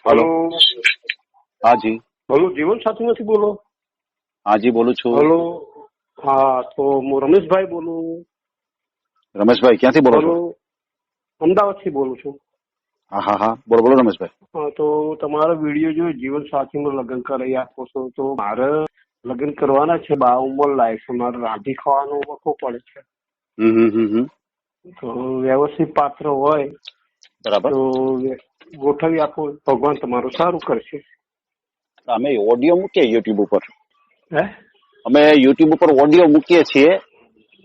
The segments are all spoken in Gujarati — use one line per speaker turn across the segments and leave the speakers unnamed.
हेलो।
हाँ जी।
हेलो, जीवन साथी में बोलो।
हाँ जी बोलू छू।
हेलो। हाँ, तो હું રમેશભાઈ બોલું।
રમેશભાઈ ક્યાંથી બોલો છો?
હેલો, અમદાવાદથી બોલું છું।
હા હા હા, બોલો બોલો રમેશભાઈ।
હા, તો તમારો વિડીયો જો જીવન સાથીનું લગ્ન કરી આપો છો, તો મારે લગ્ન કરવાના છે, બા ઉંમર લાયક છે, મારે રાંધી ખાવાનું વખો પડે છે, તો વ્યવસ્થિત પાત્ર હોય
બરાબર।
તો ગોઠવી આપો, ભગવાન તમારું સારું કરશે।
અમે ઓડિયો મૂકીએ યુટ્યુબ ઉપર,
હે?
અમે યુટ્યુબ ઉપર ઓડિયો મૂકીએ છીએ,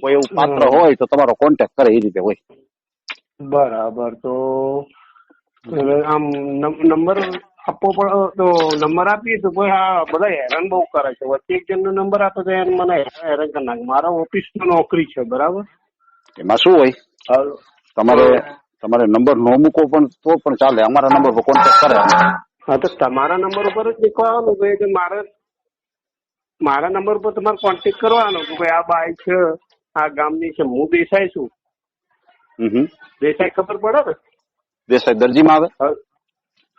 કોઈ એવું પાત્ર હોય તો તમારો કોન્ટેક્ટ કરે એ રીતે હોય।
બરાબર, તો આમ નંબર આપવો પડે, તો નંબર આપીએ તો કોઈ આ બધા હેરાન બહુ કરે છે, વચ્ચે એક જણનો નંબર આપે તો એને મને હેરાન કરી નાખે। મારા ઓફિસમાં નોકરી છે, બરાબર?
એમાં શું હોય, તમારે તમારે નંબર ન મૂકો પણ તો પણ ચાલે, અમારા નંબર પર કોન્ટેક્ટ કરે।
હા, તો તમારા નંબર ઉપર જ નીકળવાનું કે મારા નંબર પર તમારે કોન્ટેક્ટ કરવાનો કે ભાઈ આ બાઈ છે, આ ગામની છે, હું દેસાઈ છું। દેસાઈ ખબર પડે ને?
દેસાઈ દરજીમાં આવે?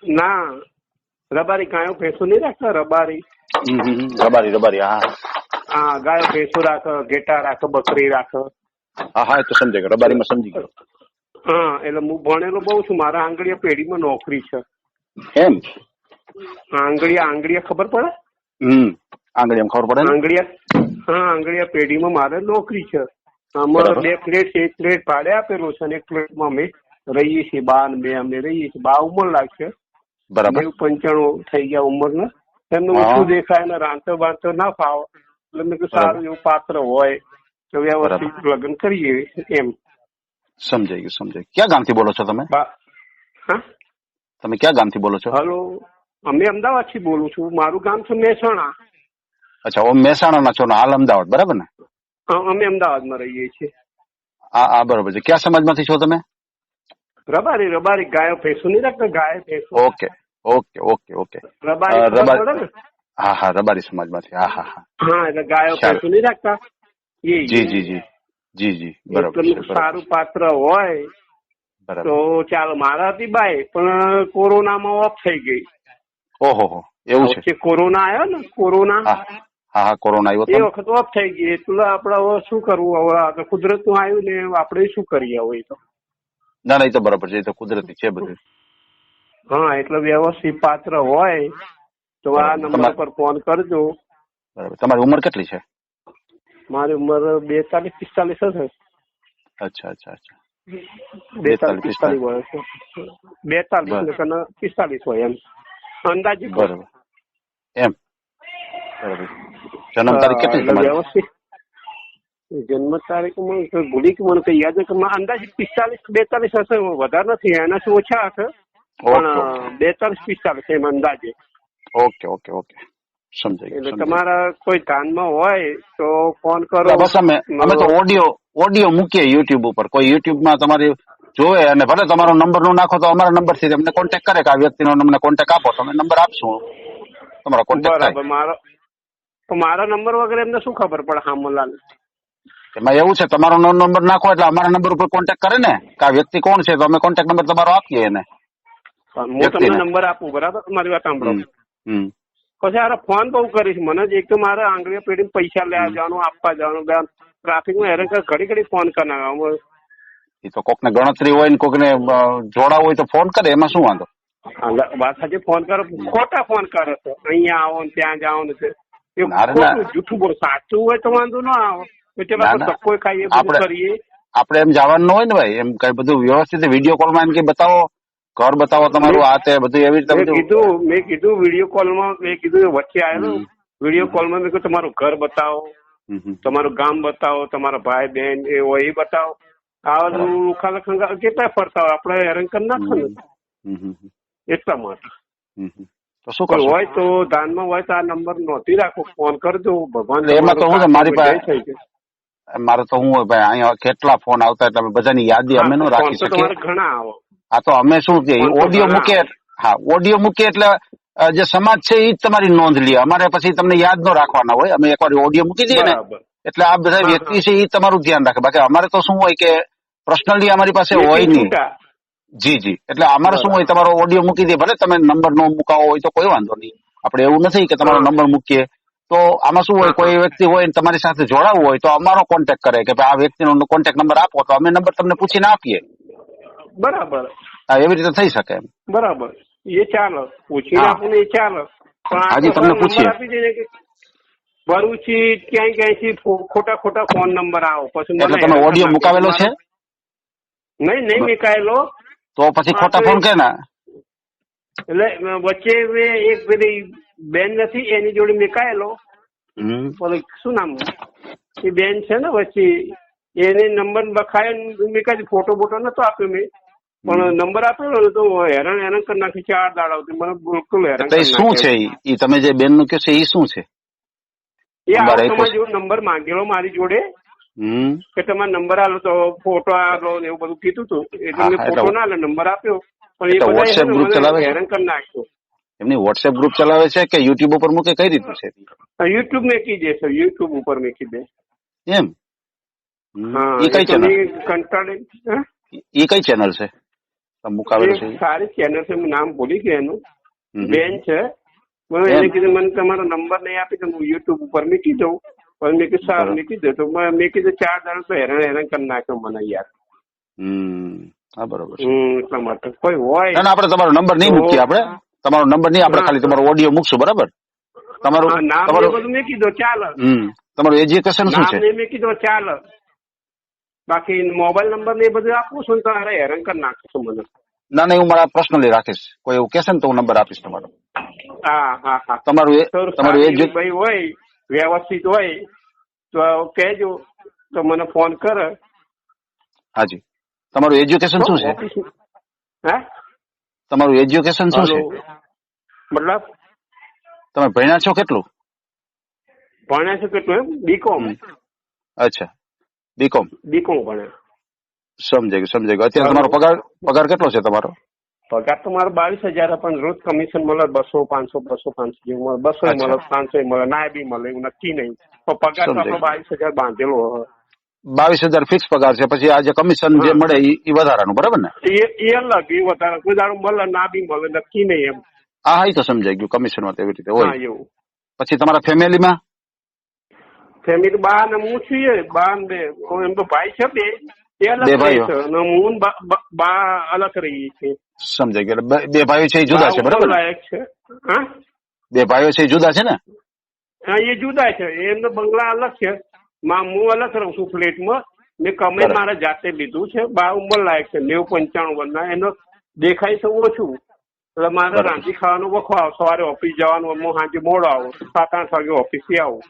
ના, રબારી ગાયો ભેંસો નહીં રાખતા, રબારી।
રબારી રબારી, હા
હા, ગાયો ભેંસો રાખે, ઘેટા રાખે, બકરી રાખે।
હા હા, એ તો સમજાય ગયો, રબારીમાં સમજી ગયો।
હા, એટલે હું ભણેલો બહુ છું, મારા આંગળીયા પેઢીમાં નોકરી છે।
એમ?
આંગળીયા ખબર પડે?
આંગળીયામાં ખબર પડે ને?
આંગળીયા પેઢીમાં મારે નોકરી છે। અમારે 2 ફ્લેટ છે, 1 ફ્લેટ ભાડે આપેલો છે અને 1 ફ્લેટમાં અમે રહીએ છીએ, બા ને બે અમે રહીએ છીએ। બા ઉંમર લાગશે,
બરાબર,
95 થઈ ગયા ઉંમરના, એમનું ઓછું દેખાય ને રાંધતો બાંધતો ના ફાવે, એટલે મેં કહ્યું સારું એવું પાત્ર હોય તો વ્યવસ્થિત લગ્ન કરીએ એમ।
સમજાઈ ગયું સમજાઈ ગયું। ક્યાં ગામથી બોલો છો તમે?
હા,
તમે ક્યાં ગામથી બોલો છો?
હલો, અમે અમદાવાદથી બોલું છું, મારું ગામ છે મહેસાણા।
અચ્છા, ઓમ મહેસાણાના છો ને હાલ અમદાવાદ, બરાબર ને?
અમે અમદાવાદમાં રહીએ છીએ।
હા બરોબર છે। કયા સમાજમાંથી છો તમે?
રબારી ગાયો ભેંસો નહીં રાખતા, ગાય ભેંસો।
Okay okay okay okay,
Rabari ખબર પડે ને?
હા હા, રબારી સમાજમાંથી, હા હા હા
હા, એટલે ગાયો ભેંસો નહીં રાખતા એ।
જી જી જી જી જી, બરાબર છે,
સારું પાત્ર હોય તો ચાલો। મારા હતી બાઈ પણ કોરોનામાં ઓફ થઈ ગઈ।
ઓહો, એવું છે?
વચ્ચે કોરોના આવ્યો ને, કોરોના,
હા હા, કોરોના આવ્યો
એ વખત ઓફ થઈ ગઈ, એટલે આપડે હવે શું કરવું, હવે કુદરત નું આવ્યું ને આપડે શું કરીએ હવે? તો
ના ના, એ તો બરાબર છે, એ તો કુદરતી છે બધું।
હા, એટલે વ્યવસ્થિત પાત્ર હોય તો આ નંબર પર ફોન કરજો।
બરાબર, તમારી ઉંમર કેટલી છે?
મારી ઉંમર 42-45 હશે।
અચ્છા અચ્છા અચ્છા,
42-45 વર્ષ, 42 ને 45 હોય એમ અંદાજે।
બરાબર, એમ? બરાબર, જન્મ તારીખ કેટલી તમારી?
વ્યવસ્થિત જન્મ તારીખ ભૂલી મને કઈ યાદ નથી, અંદાજે 45-42 હશે, વધારે નથી, એનાથી ઓછા હશે, પણ 42-45 એમ અંદાજે।
ઓકે ઓકે ઓકે, સમજાય ગયું।
એટલે તમારા કોઈ ધ્યાનમાં હોય તો ફોન કરો।
બસ અમે તો ઓડિયો મૂકીએ યુટ્યુબ ઉપર, કોઈ યુટ્યુબમાં તમારી જોવે અને ભલે તમારો નંબર નો નાખો તો અમારા નંબર થી અમને કોન્ટેક્ટ કરે કે આ વ્યક્તિનો અમને કોન્ટેક્ટ આપો, તો અમે નંબર આપશું, તમારો કોન્ટેક્ટ થાય।
બરાબર, મારા નંબર વગેરે એમને શું ખબર પડે? હામલાલ,
એમાં એવું છે, તમારો નંબર નાખો એટલે અમારા નંબર ઉપર કોન્ટેક્ટ કરે ને કે આ વ્યક્તિ કોણ છે, તો અમે કોન્ટેક્ટ નંબર તમારો આપીએ એને।
હું તમને નંબર આપું, બરાબર? મારી વાત સાંભળો, પછી આરે ફોન બહુ કરીશ મને જ, એક તો મારે આંગળીયા પેઢી પૈસા લેવા જવાનું, આપવા જવાનું, ટ્રાફિકમાં હેરાન ઘડી ઘડી ફોન કરનાર।
એ તો કોકને ગણતરી હોય ને કોકને જોડાવું હોય તો ફોન કરે, એમાં શું વાંધો?
વાત સાચી, ફોન કરો, ખોટા ફોન કરે છે, અહીંયા આવો ને ત્યાં જાઓ ને, જૂઠું બોલો, સાચું હોય તો વાંધો ના આવે, ધક્કો ખાઈએ, બધું કરીએ,
આપડે એમ જવાનું હોય ને ભાઈ, એમ કઈ બધું વ્યવસ્થિત વિડીયો કોલમાં એમ કે બતાવો, ઘર બતાવો તમારું, આ તે બધું એવી રીતે
મેં કીધું વિડીયો કોલમાં, મેં કીધું વચ્ચે આવેલો વિડીયો કોલમાં, મેં કીધું તમારું ઘર બતાવો, તમારું ગામ બતાવો, તમારા ભાઈ બહેન એ હોય એ બતાવો। આ ખાલા કેટલા ફરતા હોય, આપડે હેરાન કરી નાખો ને, એટલા માટે હોય તો ધ્યાનમાં હોય તો આ નંબર નોંધી રાખો, ફોન કરજો, ભગવાન।
એમાં તો હું છે, મારી પાસે મારે તો હું હોય ભાઈ, અહીંયા કેટલા ફોન આવતા, એટલે બધાની યાદી અમે નો રાખી શકીએ,
ઘણા આવો।
હા, તો અમે શું કે ઓડિયો મૂકીએ, હા ઓડિયો મૂકીએ એટલે જે સમાજ છે એ જ તમારી નોંધ લે, અમારે પછી તમને યાદ ન રાખવાના હોય, અમે એકવાર ઓડિયો મૂકી દઈએ ને એટલે આ બધા વ્યક્તિ છે એ તમારું ધ્યાન રાખે, બાકી અમારે તો શું હોય કે પર્સનલી અમારી પાસે હોય નહીં। જી જી, એટલે અમારે શું હોય, તમારો ઓડિયો મૂકી દે, ભલે તમે નંબર નો મુકાવો હોય તો કોઈ વાંધો નહીં. આપણે એવું નથી કે તમારો નંબર મૂકીએ. તો આમાં શું હોય, કોઈ વ્યક્તિ હોય તમારી સાથે જોડાવવું હોય તો અમારો કોન્ટેક્ટ કરે કે ભાઈ આ વ્યક્તિનો કોન્ટેક્ટ નંબર આપો, તો અમે નંબર તમને પૂછીને આપીએ.
બરાબર.
હા, એવી રીતે થઈ શકે એમ.
બરાબર, એ ચાલે. પૂછીને આપણને એ ચાલે.
હાજી, તમને પૂછીએ.
આપી દઈએ કે ભરૂચી ક્યાંયથી ખોટા ફોન નંબર આવો, પછી
એટલે તમે ઓડિયો મુકાવેલો છે?
નહીં મુકાયેલો. તો
પછી ખોટા ફોન કે ના?
એટલે વચ્ચે એક પેલી બેન નથી, એની જોડે મુકાયેલો. શું નામ એ બેન છે ને વચ્ચે, એને નંબર લખાયો મેકાય, ફોટો બોટો નતો આપ્યો મેં, પણ નંબર આપેલો ને તો હેરાન કરી નાખી 4 દાડા સુધી. મને બિલકુલ હેરાન કરી નાખી. શું
છે એ તમે જે બેન નું કહો છો એ શું છે?
એ તમારા જોડે નંબર માંગેલો મારી જોડે કે તમારે નંબર આલો તો ફોટો આલો ને એવું બધું કીધું હતું. એટલે મેં ફોટો ના આલે, નંબર આપ્યો, પણ એ
વોટ્સએપ ગ્રુપ ચલાવે,
હેરાન કરી નાખ્યો.
એમની વોટ્સએપ ગ્રુપ ચલાવે છે કે યુટ્યુબ ઉપર મૂકે, કઈ રીતનું છે?
યુટ્યુબ મેકી દે સર, યુટ્યુબ ઉપર મેકી દે.
એમ?
હા,
એ કઈ ચેનલ?
કંટાળે.
એ કઈ ચેનલ છે મુકાવેલું છે?
સારી ચેનલ છે, નામ ભૂલી ગયા એનું. બેન છે. એને કીધું મને તમારો નંબર નહીં આપી તો હું યુટ્યુબ ઉપર મૂકી દઉં. પણ મેં કીધું સારું મૂકી દે. તો મેં કીધું 4 દાડા તો હેરાન કરી નાખ્યો મને યાર.
હા, બરોબર.
એટલા માટે કોઈ હોય
આપણે તમારો નંબર નહીં મૂકીએ, આપણે તમારો નંબર નહીં, આપણે ખાલી તમારો ઓડિયો મૂકશું. બરાબર? તમારું
નામ બધું મૂકી દો, ચાલે.
તમારું એજ્યુકેશન શું છે?
નામ મૂકી દો, ચાલે. બાકી મોબાઈલ નંબર ને એ બધું આપું છું, તારે હેરાન કરી નાખશું મને.
ના, હું મારા પર્સનલી રાખીશ. કોઈ એવું કહેશે ને તો હું નંબર આપીશ તમારો.
હા.
તમારું
ભાઈ હોય વ્યવસ્થિત હોય તો કહેજો, તો મને ફોન કરે.
હાજી. તમારું એજ્યુકેશન શું છે? તમારું એજ્યુકેશન શું છે?
મતલબ
તમે ભણ્યા છો કેટલું?
ભણ્યા છો કેટલું? એમ બીકોમ.
અચ્છા, બીકોમ
ભણ્યા.
સમજાય ગયું. અત્યારે તમારો પગાર કેટલો છે તમારો?
પગાર તો મારો 22,000, પણ રોજ કમિશન મળે 200, 500 જેવું મળે. 200 મળે, 500 મળે, ના બી મળે, એવું નક્કી નહીં. પણ પગાર તો આપણો 22,000 બાંધેલો.
22,000 ફિક્સ પગાર છે, પછી આ જે કમિશન જે મળે એ વધારાનું, બરાબર ને?
એ અલગ, એ વધારે. કોઈ દાડો મળે, ના બી મળે, નક્કી નહીં એમ.
હા, એ તો સમજાઈ ગયું. કમિશન માં એવી રીતે હોય.
એવું. પછી
તમારા ફેમિલીમાં?
ફેમિલી બા ને હું છીએ, બા ને એમ તો ભાઈ છે બે ભાઈઓ. હું બા અલગ રહી છે.
સમજાઈ ગયું. 2 ભાઈઓ છે એ જુદા છે, બરાબર?
છે. હા,
2 ભાઈઓ છે એ જુદા છે ને?
હા, એ જુદા છે. એમનો બંગલા અલગ છે, હું અલગ રહું છું ફ્લેટમાં. મેં કમાઈ મારા જાતે લીધું છે. બા ઉંમર લાયક છે, 90-95 વર્ષના. એનો દેખાય છે ઓછું. એટલે મારે રાંધી ખાવાનું વખો આવો. સવારે ઓફિસ જવાનું, હું સાંજે મોડો આવું, 7-8 વાગે ઓફિસ થી આવું.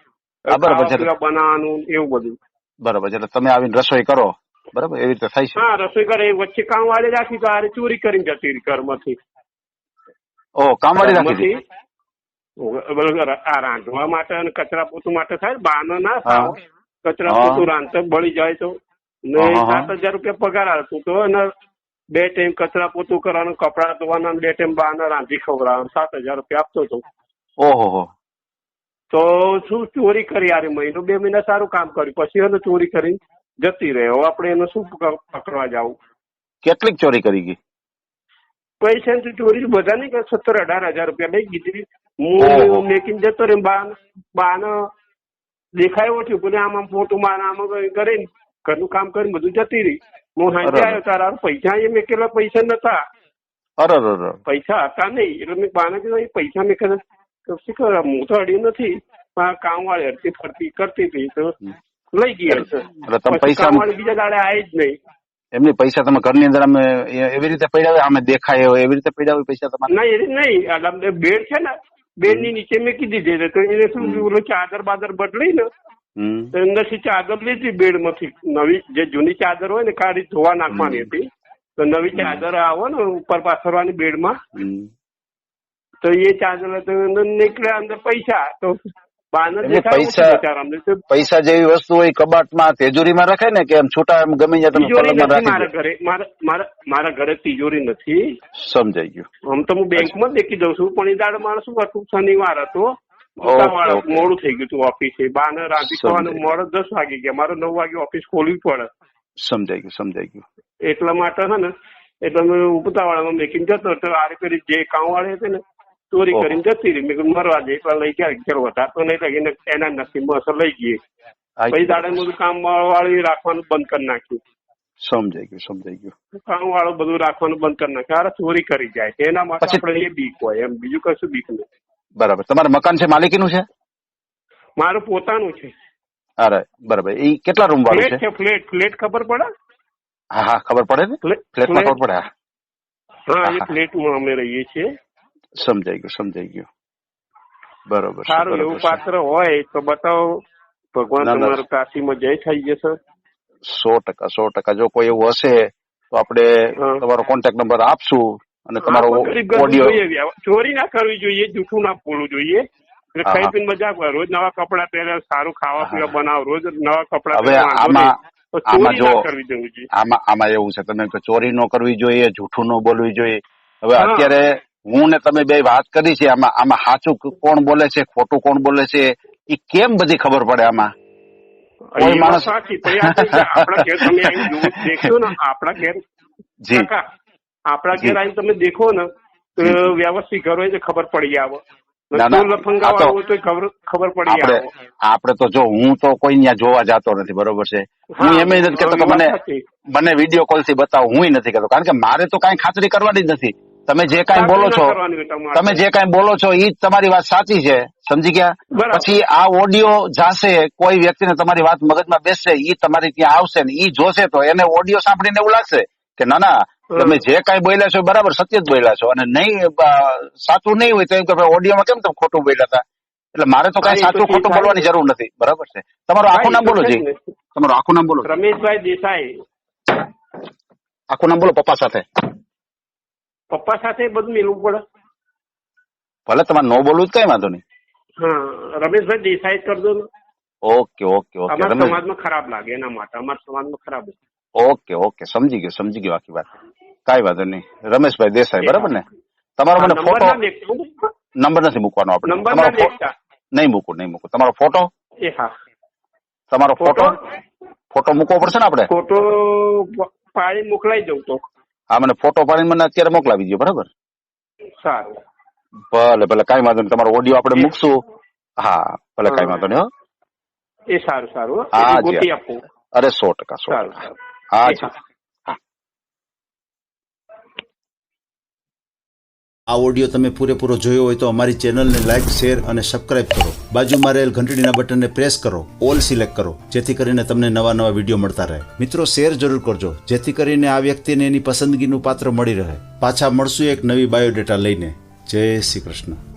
બનાવવાનું એવું બધું.
બરાબર છે. એટલે તમે આવીને રસોઈ કરો, બરાબર? એવી રીતે થાય છે.
હા, રસોઈ કરે. વચ્ચે કામ વાળી રાખી તો આરે ચોરી કરીને જતી રહી ઘરમાંથી.
કામ વાળી રાખી?
આ રાંધવા માટે અને કચરા પોતું માટે થાય. બાનો ના થાવ. કચરા પોતું રાંધતા બળી જાય તો 7,000 રૂપિયા પગાર આવતું તો, અને 2 ટાઈમ કચરા પોતું કરવાનું, કપડા ધોવાના, 2 ટાઈમ બાને રાંધી ખવડાવવાનું, 7,000 રૂપિયા આપતો હતો.
ઓહો.
તો શું ચોરી કરી? યાર મહિનો 2 મહિના સારું કામ કર્યું, પછી એને ચોરી કરી જતી રહે. હવે આપણે એને શું પકડવા જવું?
કેટલીક ચોરી કરી ગઈ?
પૈસા ચોરી બધા નહીં, 17-18 હજાર રૂપિયા લઈ ગઈ. હું મેકીને જતો રે. બાને દેખાય ઓછું, પણ આમ ફોટો મારા આમાં કરીને ઘરનું કામ કરીને બધું જતી રહી. હું સાંજે આવ્યો તારા પૈસા એ મેકેલા પૈસા નતા. પૈસા હતા નહીં. એટલે મેં બાને કીધું પૈસા મેકેલા શું કર? હું તો અડી નથી, કામ વાળી હરતી ફરતી કરતી હતી તો લઈ ગયા છે. કામ વાળી બીજા દાડે આવી જ નહીં.
એમની પૈસા તમે ઘરની અંદર એવી રીતે પડ્યા અમે દેખાય એવી રીતે પડ્યા હોય પૈસા તમારે?
નહીં, બેડ છે ને, બેડ ની નીચે મેકી દીધી. તો એને શું ચાદર બાદર બદલી ને, તો અંદરથી ચાદર લીધી બેડ માંથી. નવી જે જૂની ચાદર હોય ને કાઢી ધોવા નાખવાની હતી. તો નવી ચાદર આવો ને ઉપર પાથરવાની બેડમાં, તો એ ચાદર નીકળ્યા અંદર પૈસા. તો
પૈસા જેવી વસ્તુ હોય કબાટમાં, તિજોરીમાં રખાય ને, કે એમ છૂટા એમ ગમે
મારા ઘરે તિજોરી નથી.
સમજાઈ ગયું.
આમ તો હું બેંકમાં જ દેખી દઉં છું, પણ એ દાડે મારે શું હતું, શનિવાર હતો, મોડું થઈ ગયું હતું ઓફિસે. બાને રાંધી ખાવાનું મોડું 10 વાગી ગયા. મારે 9 વાગે ઓફિસ ખોલવી પડે.
સમજાઈ ગયું.
એટલા માટે છે ને એટલે અમે ઉપતાવાળામાં મેકીને જતો તો આરે પેલી જે કામવાળી હતી ને ચોરી કરીને જતી રહી. મેં કીધું મરવા દે એટલા લઈ ગયા. ચાલો વધારતો નહીં લાગીને એના નસીબમાં અસર લઈ ગઈ. પછી દાડે બધું કામ વાળું રાખવાનું બંધ કરી નાખ્યું.
સમજાઈ ગયું.
કામ વાળું બધું રાખવાનું બંધ કરી નાખ્યું. અરે ચોરી કરી જાય એના માટે આપણે એ બીક હોય એમ, બીજું કશું બીક નહીં.
બરાબર. તમારે મકાન છે, માલિકીનું છે?
મારું પોતાનું છે.
અરે બરાબર. એ કેટલા રૂમ વાળું છે?
ફ્લેટ ખબર પડે?
હા ખબર પડે ને, ફ્લેટમાં ખબર પડે.
હા એ ફ્લેટમાં અમે રહીએ છીએ.
સમજાઈ ગયું. બરોબર.
સારું એવું પાત્ર હોય તો બતાવો, ભગવાન તમારું કાશીમાં જય થઈ જશે.
100%. જો કોઈ એવું હશે તો આપણે તમારો કોન્ટેક્ટ નંબર આપશું અને તમારો ઓડિયો.
ચોરી ના કરવી જોઈએ, જૂઠું ના બોલવું જોઈએ. ખાઈ પીને મજા કરે, રોજ નવા કપડા પહેરે, સારું ખાવા પીવા બનાવો, રોજ નવા કપડા.
હવે આમાં એવું છે, તમે ચોરી ન કરવી જોઈએ, જૂઠું ન બોલવી જોઈએ. હવે અત્યારે હું ને તમે બે વાત કરી છે, આમાં સાચું કોણ બોલે છે, ખોટું કોણ બોલે છે, એ કેમ બધી ખબર પડે? આમાં કોઈ માણસ
સાચી આપણા ઘેર તમે દેખશો ને, આપણા ઘેર આવીને તમે દેખો ને તો વ્યવસ્થિત ઘર હોય તો ખબર પડી આવે. ખબર પડી આવે.
આપડે તો જો હું તો કોઈ ત્યાં જોવા જતો નથી, બરોબર છે. હું એમ નથી કેતો કે મને વિડીયો કોલ થી બતાવો, હું નથી કેતો, કારણ કે મારે તો કઈ ખાતરી કરવાની જ નથી. તમે જે કઈ બોલો છો એ જ તમારી વાત સાચી છે, સમજી ગયા? પછી આ ઓડિયો જાશે, કોઈ વ્યક્તિને તમારી વાત મગજમાં બેસશે, ઈ તમારી ત્યાં આવશે ને ઈ જોશે તો એને ઓડિયો સાંભળીને એવું લાગશે કે ના તમે જે કઈ બોલ્યા છો બરાબર સત્ય જ બોલ્યા છો, અને નહીં સાચું નહીં હોય તો એમ કે ઓડિયોમાં કેમ તમે ખોટું બોલ્યા હતા. એટલે મારે તો કઈ સાચું ખોટું બોલવાની જરૂર નથી, બરાબર છે. તમારું આખું નામ બોલો જી. તમારું આખું નામ બોલો.
રમેશભાઈ દેસાઈ.
આખું નામ બોલો. પપ્પા સાથે
બધું મેળવું પડે.
ભલે તમારે ન બોલવું જ કઈ વાંધો નહીં.
હા, રમેશભાઈ દેસાઈ કરી દો ને.
ઓકે.
અમારા સમાજમાં ખરાબ લાગે એના માટે. અમારા સમાજમાં ખરાબ.
ઓકે. સમજી ગયો આખી વાત. કઈ વાંધો નહીં. રમેશભાઈ દેસાઈ, બરાબર ને? તમારો મને ફોટો, નંબર નથી મૂકવાનો આપણે. નહીં મૂકું. તમારો ફોટો, તમારો ફોટો મૂકવો પડશે ને આપણે.
ફોટો પાડી મોકલાઈ દઉં તો.
હા, મને ફોટો પાડીને મને અત્યારે મોકલાવી દો, બરાબર?
સારું.
ભલે કઈ વાંધો નહીં. તમારો ઓડિયો આપણે મૂકશું. હા ભલે, કઈ વાંધો નહીં.
એ સારું.
હા
ગોતી આપો.
અરે 100%. હા જી.
આ ઓડિયો તમે પૂરેપૂરો જોયો હોય તો અમારી ચેનલને લાઇક, શેર અને સબસ્ક્રાઇબ કરો. બાજુમાં રહેલ ઘંટડીના બટનને પ્રેસ કરો, ઓલ સિલેક્ટ કરો, જેથી કરીને તમને નવા વિડીયો મળતા રહે. મિત્રો, શેર જરૂર કરજો, જેથી કરીને આ વ્યક્તિને એની પસંદગીનું પાત્ર મળી રહે. પાછા મળશું એક નવી બાયોડેટા લઈને. જય શ્રી કૃષ્ણ.